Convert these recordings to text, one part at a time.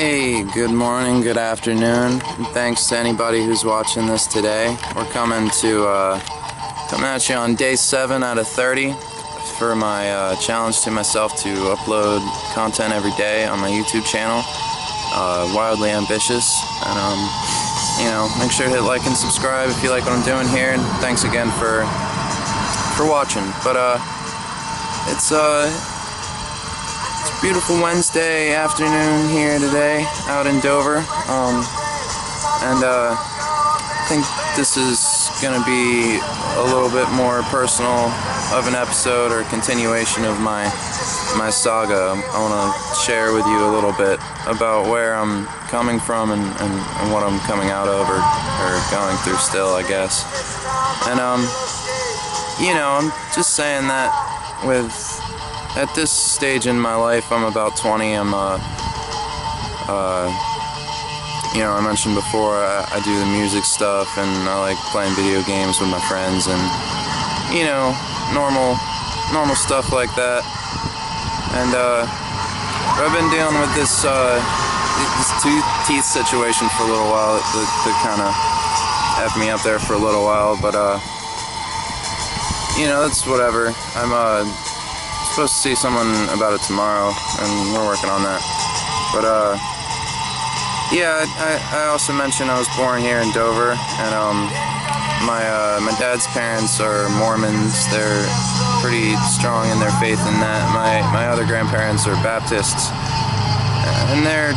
Hey, good morning, good afternoon, and thanks to anybody who's watching this today. We're coming at you on day 7 out of 30 for my challenge to myself to upload content every day on my YouTube channel, Wildly Ambitious. And make sure to hit like and subscribe if you like what I'm doing here. And thanks again for watching. But it's a beautiful Wednesday afternoon here today out in Dover, and I think this is going to be a little bit more personal of an episode or continuation of my saga. I want to share with you a little bit about where I'm coming from and what I'm coming out of or going through still, I guess. And I'm just saying that at this stage in my life, I'm about 20. I mentioned before, I do the music stuff, and I like playing video games with my friends, and normal stuff like that. And I've been dealing with this teeth situation for a little while. That kind of F me up there for a little while, but that's whatever. I'm supposed to see someone about it tomorrow, and we're working on that. But I also mentioned I was born here in Dover, and my dad's parents are Mormons. They're pretty strong in their faith in that. My other grandparents are Baptists, and they're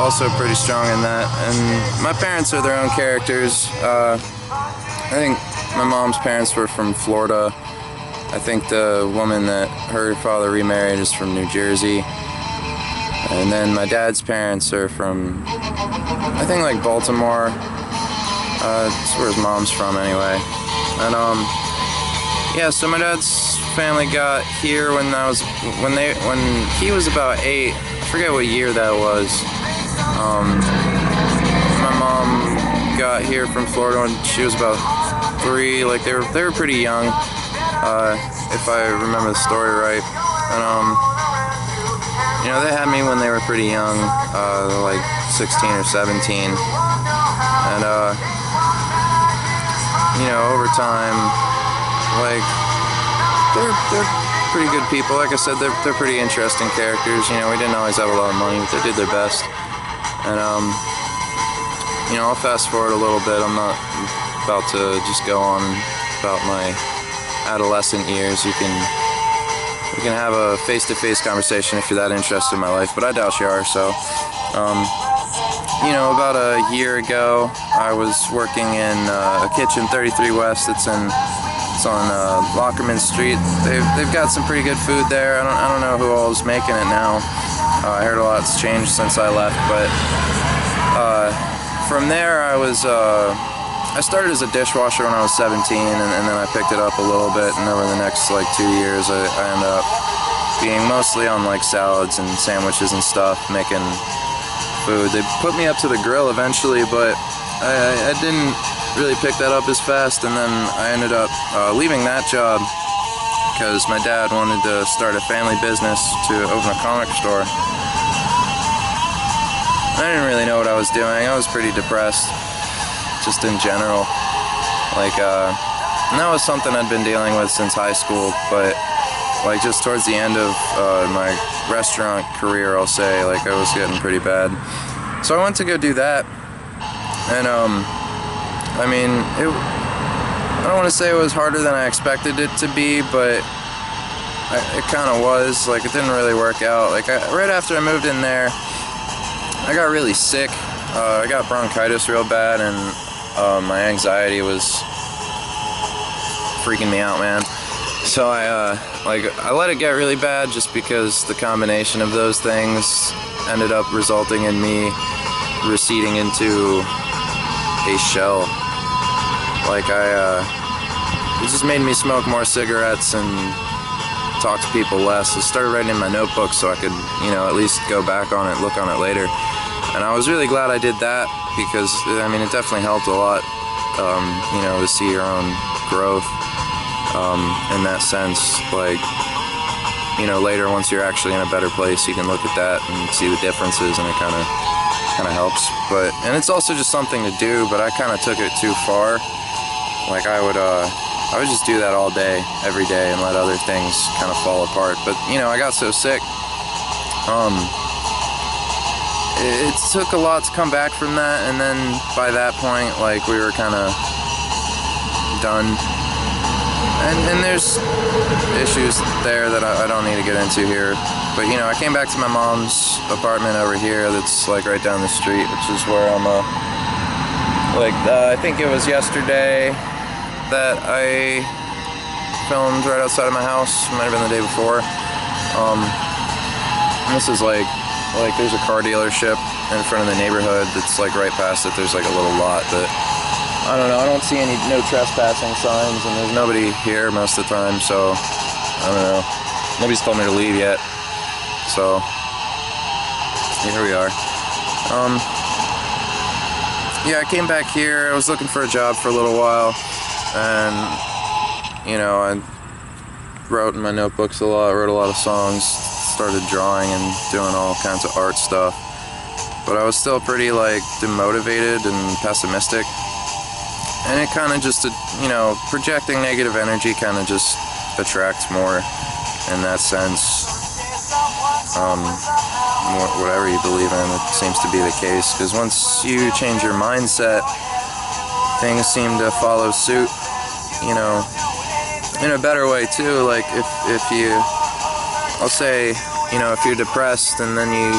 also pretty strong in that. And my parents are their own characters. I think my mom's parents were from Florida. I think the woman that her father remarried is from New Jersey. And then my dad's parents are from, I think, like Baltimore. That's where his mom's from anyway. And so my dad's family got here when he was about 8. I forget what year that was. My mom got here from Florida when she was about 3. Like they were pretty young. If I remember the story right. And they had me when they were pretty young, like 16 or 17. And over time, like they're pretty good people. Like I said, they're pretty interesting characters. We didn't always have a lot of money, but they did their best. And I'll fast forward a little bit. I'm not about to just go on about my adolescent years. We can have a face-to-face conversation if you're that interested in my life, but I doubt you are. So about a year ago I was working in a kitchen, 33 West. It's on Lockerman Street. They've got some pretty good food there. I don't know who all is making it now. I heard a lot's changed since I left, but from there I started as a dishwasher when I was 17, and then I picked it up a little bit, and over the next 2 years I ended up being mostly on salads and sandwiches and stuff, making food. They put me up to the grill eventually, but I didn't really pick that up as fast, and then I ended up leaving that job because my dad wanted to start a family business to open a comic store. I didn't really know what I was doing. I was pretty depressed, just in general, and that was something I'd been dealing with since high school, but just towards the end of my restaurant career, I'll say, I was getting pretty bad. So I went to go do that, and I don't want to say it was harder than I expected it to be, but it kind of was. It didn't really work out. Right after I moved in there, I got really sick. I got bronchitis real bad, and my anxiety was freaking me out, man. So I let it get really bad just because the combination of those things ended up resulting in me receding into a shell. It just made me smoke more cigarettes and talk to people less. I started writing in my notebook so I could, at least go back on it, look on it later. And I was really glad I did that because, it definitely helped a lot, to see your own growth in that sense. you know, later once you're actually in a better place, you can look at that and see the differences, and it kind of helps. And it's also just something to do, but I kind of took it too far. Like I would just do that all day, every day, and let other things kind of fall apart. But you know, I got so sick. It took a lot to come back from that, and then by that point, like, we were kind of done. And there's issues there that I don't need to get into here. But you know, I came back to my mom's apartment over here that's like right down the street, which is where I'm I think it was yesterday that I filmed right outside of my house. Might have been the day before. This is like there's a car dealership in front of the neighborhood that's like right past it. There's like a little lot that, I don't know, I don't see no trespassing signs, and there's nobody here most of the time, so I don't know. Nobody's told me to leave yet. So here we are. Yeah, I came back here. I was looking for a job for a little while, and you know, I wrote in my notebooks a lot, wrote a lot of songs, started drawing and doing all kinds of art stuff. But I was still pretty like demotivated and pessimistic, and it kind of just, you know, projecting negative energy kind of just attracts more in that sense. Whatever you believe in, it seems to be the case, because once you change your mindset, things seem to follow suit, you know, in a better way too. Like if you, I'll say, you know, if you're depressed and then you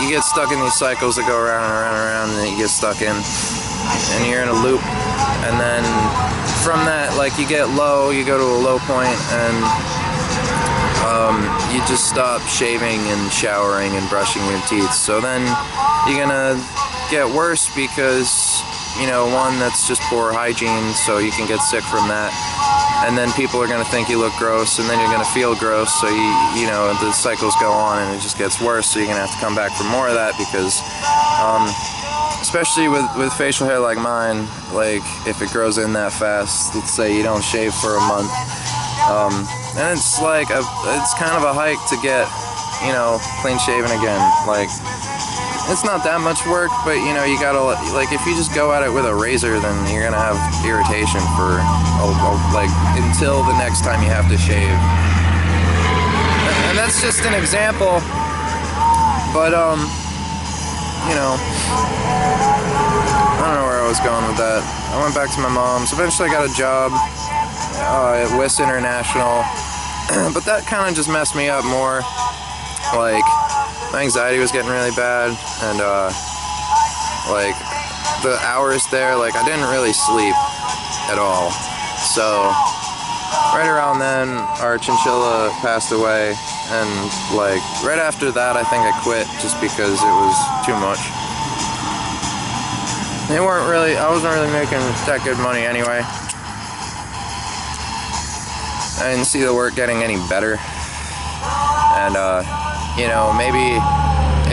get stuck in these cycles that go around and around and around, and then you get stuck in, and you're in a loop, and then from that, like, you get low, you go to a low point, and you just stop shaving and showering and brushing your teeth. So then you're gonna get worse because, you know, one, that's just poor hygiene, so you can get sick from that. And then people are gonna think you look gross, and then you're gonna feel gross, so you know, the cycles go on and it just gets worse, so you're gonna have to come back for more of that, because especially with facial hair like mine, like if it grows in that fast, let's say you don't shave for a month, and it's like it's kind of a hike to get, you know, clean shaven again. Like, it's not that much work, but you know, you gotta, like, if you just go at it with a razor, then you're gonna have irritation for like until the next time you have to shave. And that's just an example, but you know, I don't know where I was going with that. I went back to my mom's. Eventually I got a job at WIS International, but that kind of just messed me up more. Like, my anxiety was getting really bad, and like the hours there, like, I didn't really sleep at all. So right around then, our chinchilla passed away, and like right after that, I think I quit just because it was too much. I wasn't really making that good money anyway. I didn't see the work getting any better, and you know, maybe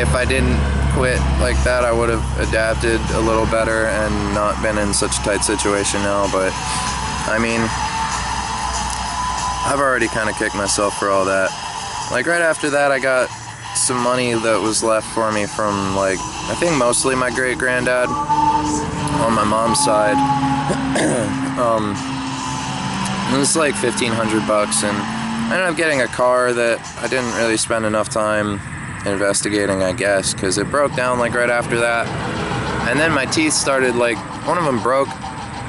if I didn't quit like that, I would have adapted a little better and not been in such a tight situation now. But I mean, I've already kind of kicked myself for all that. Like, right after that, I got some money that was left for me from, like, I think mostly my great-granddad on my mom's side. It was like $1,500, and I ended up getting a car that I didn't really spend enough time investigating, I guess, because it broke down like right after that. And then my teeth started, like, one of them broke,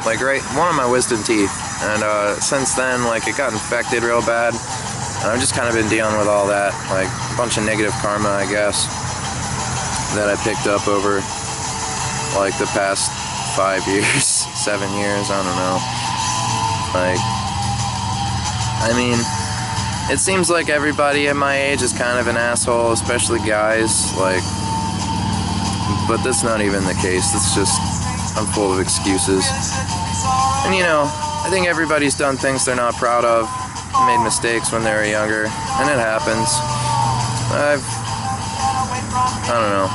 like one of my wisdom teeth, and since then, like, it got infected real bad, and I've just kind of been dealing with all that, like a bunch of negative karma, I guess, that I picked up over like the past 5 years, 7 years, I don't know. Like, I mean, it seems like everybody at my age is kind of an asshole, especially guys, like, but that's not even the case. It's just, I'm full of excuses. And you know, I think everybody's done things they're not proud of, made mistakes when they were younger, and it happens. I don't know,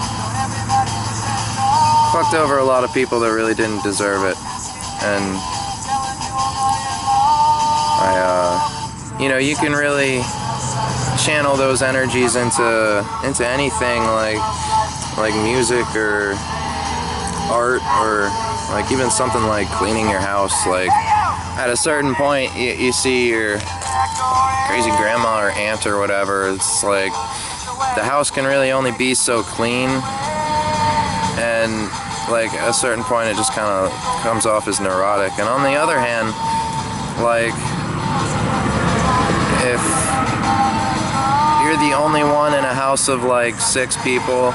fucked over a lot of people that really didn't deserve it, and you know, you can really channel those energies into anything like music or art, or like even something like cleaning your house. Like at a certain point you see your crazy grandma or aunt or whatever, it's like the house can really only be so clean, and like at a certain point it just kind of comes off as neurotic. And on the other hand, like if you're the only one in a house of like 6 people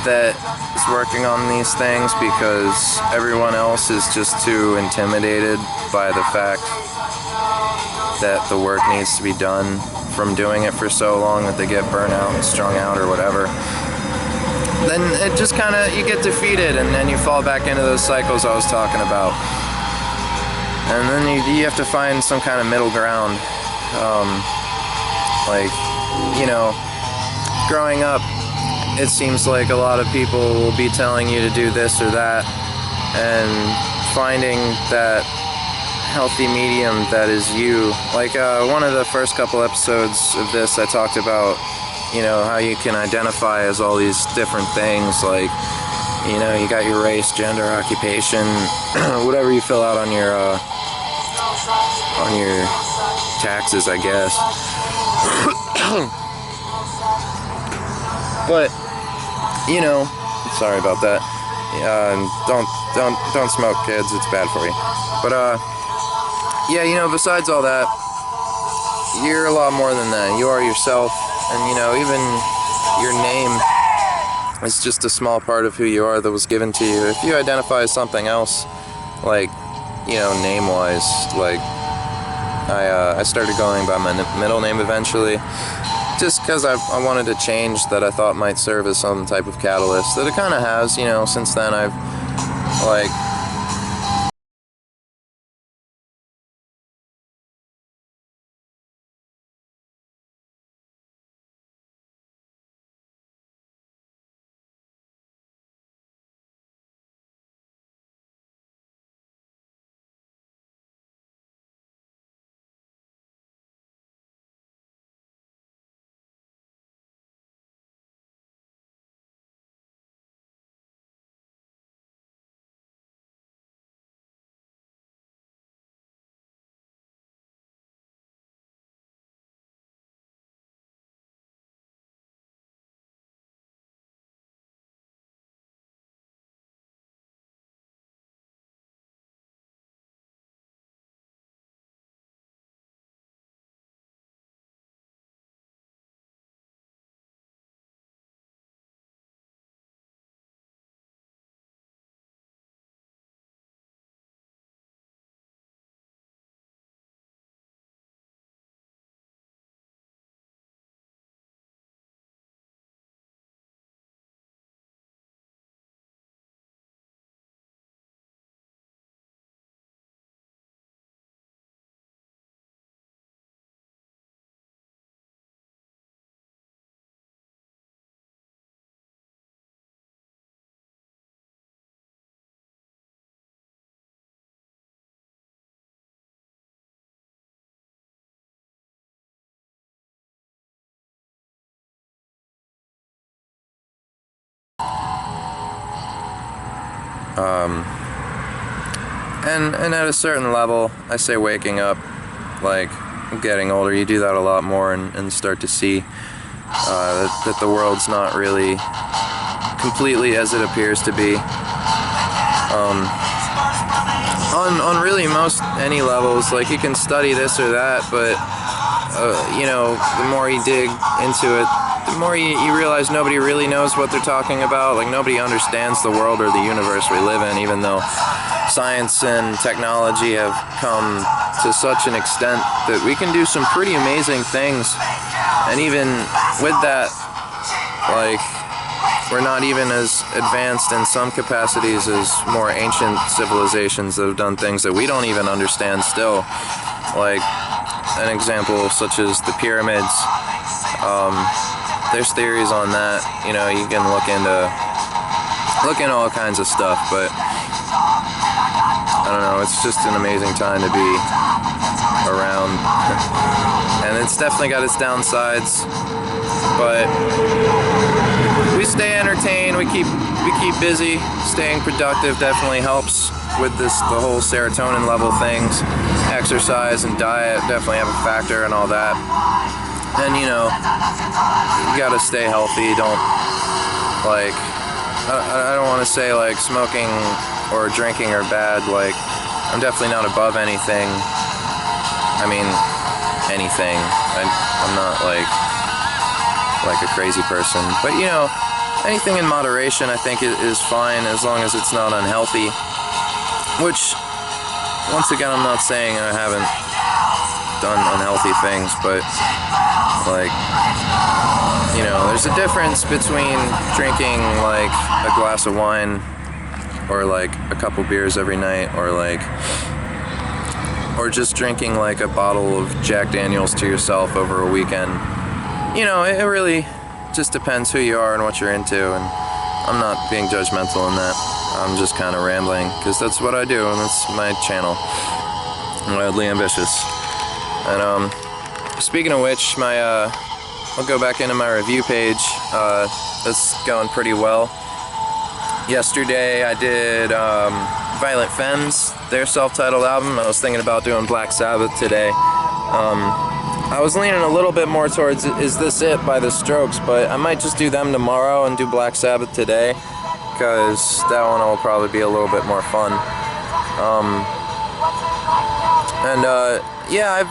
that is working on these things because everyone else is just too intimidated by the fact that the work needs to be done from doing it for so long that they get burnt out and strung out or whatever, then it just kind of, you get defeated, and then you fall back into those cycles I was talking about. And then you have to find some kind of middle ground. Like, you know, growing up, it seems like a lot of people will be telling you to do this or that, and finding that healthy medium that is you. Like one of the first couple episodes of this, I talked about, you know, how you can identify as all these different things. Like, you know, you got your race, gender, occupation, whatever you fill out on your taxes, I guess. But you know, sorry about that. Don't smoke, kids. It's bad for you. But yeah, you know, besides all that, you're a lot more than that. You are yourself, and you know, even your name is just a small part of who you are that was given to you. If you identify as something else, like, you know, name-wise, like I started going by my middle name eventually, just because I wanted to change that I thought might serve as some type of catalyst that it kind of has. You know, since then I've like and at a certain level, I say waking up, like getting older, you do that a lot more, and start to see that the world's not really completely as it appears to be. On really most any levels, like you can study this or that, but you know, the more you dig into it, the more you realize nobody really knows what they're talking about. Like, nobody understands the world or the universe we live in, even though science and technology have come to such an extent that we can do some pretty amazing things. And even with that, like, we're not even as advanced in some capacities as more ancient civilizations that have done things that we don't even understand still. Like, an example such as the pyramids. There's theories on that. You know, you can look into all kinds of stuff, but I don't know, it's just an amazing time to be around. And it's definitely got its downsides, but we stay entertained, we keep busy. Staying productive definitely helps with the whole serotonin level things. Exercise and diet definitely have a factor and all that. And you know, you gotta stay healthy. Don't, like, I don't want to say like smoking or drinking are bad. Like, I'm definitely not above anything. I mean, anything. I'm not like a crazy person, but you know, anything in moderation I think is fine, as long as it's not unhealthy. Which, once again, I'm not saying I haven't done unhealthy things, but like, you know, there's a difference between drinking like a glass of wine or like a couple beers every night, or just drinking like a bottle of Jack Daniels to yourself over a weekend. You know, it really just depends who you are and what you're into, and I'm not being judgmental in that. I'm just kind of rambling because that's what I do, and that's my channel. I'm wildly ambitious. And speaking of which, I'll go back into my review page. That's going pretty well. Yesterday I did Violent Femmes, their self-titled album. I was thinking about doing Black Sabbath today. I was leaning a little bit more towards Is This It by The Strokes, but I might just do them tomorrow and do Black Sabbath today, because that one will probably be a little bit more fun. Yeah,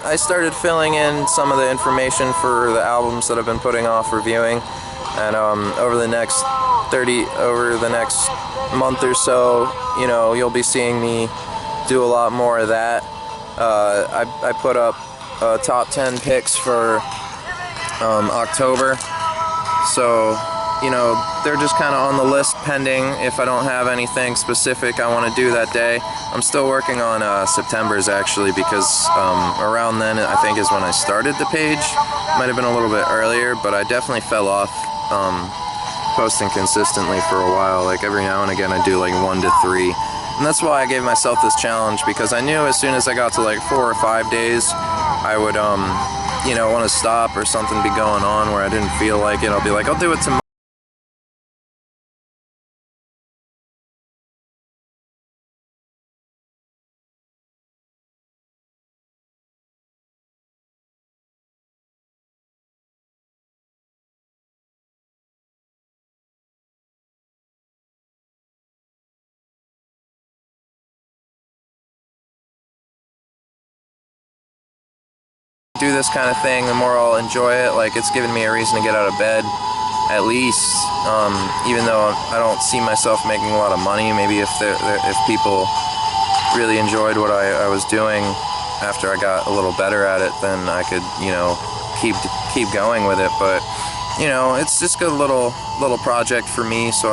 I started filling in some of the information for the albums that I've been putting off reviewing, and over the next month or so, you know, you'll be seeing me do a lot more of that. I put up top 10 picks for October, so you know, they're just kind of on the list pending if I don't have anything specific I want to do that day. I'm still working on September's actually, because around then I think is when I started the page. Might have been a little bit earlier, but I definitely fell off posting consistently for a while. Like every now and again I do like 1 to 3. And that's why I gave myself this challenge, because I knew as soon as I got to like 4 or 5 days, I would you know, want to stop or something be going on where I didn't feel like it. I'll be like, I'll do it tomorrow. Do this kind of thing, the more I'll enjoy it. Like, it's given me a reason to get out of bed, at least. Even though I don't see myself making a lot of money, maybe if people really enjoyed what I was doing after I got a little better at it, then I could, you know, keep going with it. But you know, it's just a little project for me, so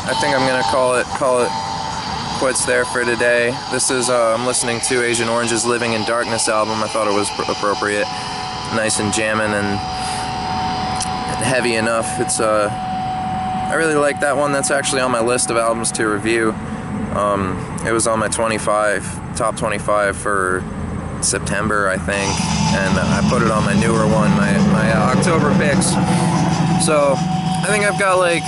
I think I'm gonna call it quits there for today. This is I'm listening to Agent Orange's Living in Darkness album. I thought it was appropriate, nice and jamming, and heavy enough. It's I really like that one. That's actually on my list of albums to review. It was on my top 25 for September, I think, and I put it on my newer one, my October picks. So I think I've got like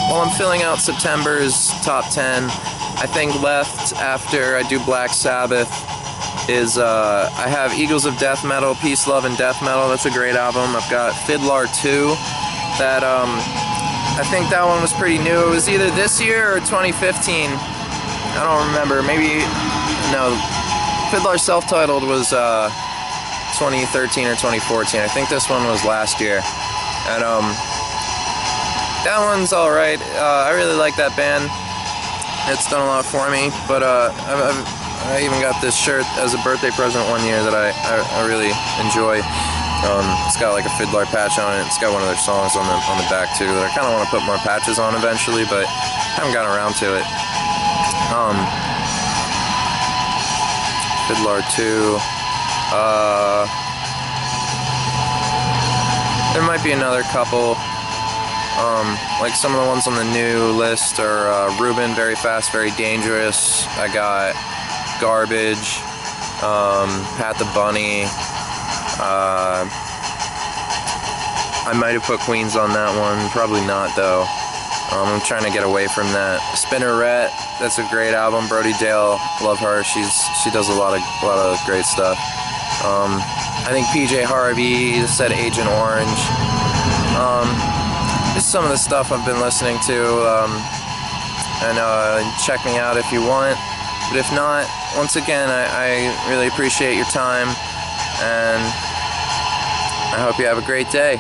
while I'm filling out September's top 10, I think left after I do Black Sabbath is I have Eagles of Death Metal, Peace, Love, and Death Metal. That's a great album. I've got Fiddler 2. That I think that one was pretty new. It was either this year or 2015. I don't remember. Maybe no. Fiddler self-titled was 2013 or 2014. I think this one was last year. And that one's all right. I really like that band. It's done a lot for me. But I even got this shirt as a birthday present one year that I really enjoy. It's got like a Fiddler patch on it. It's got one of their songs on the back too. I kind of want to put more patches on eventually, but I haven't gotten around to it. Fiddler 2. There might be another couple. Like some of the ones on the new list are Ruben, Very Fast, Very Dangerous. I got Garbage, Pat the Bunny. I might have put Queens on that one, probably not though. I'm trying to get away from that. Spinneret, that's a great album. Brody Dale, love her. She does a lot of great stuff. I think PJ Harvey said Agent Orange. This is some of the stuff I've been listening to. And check me out if you want. But if not, once again, I really appreciate your time, and I hope you have a great day.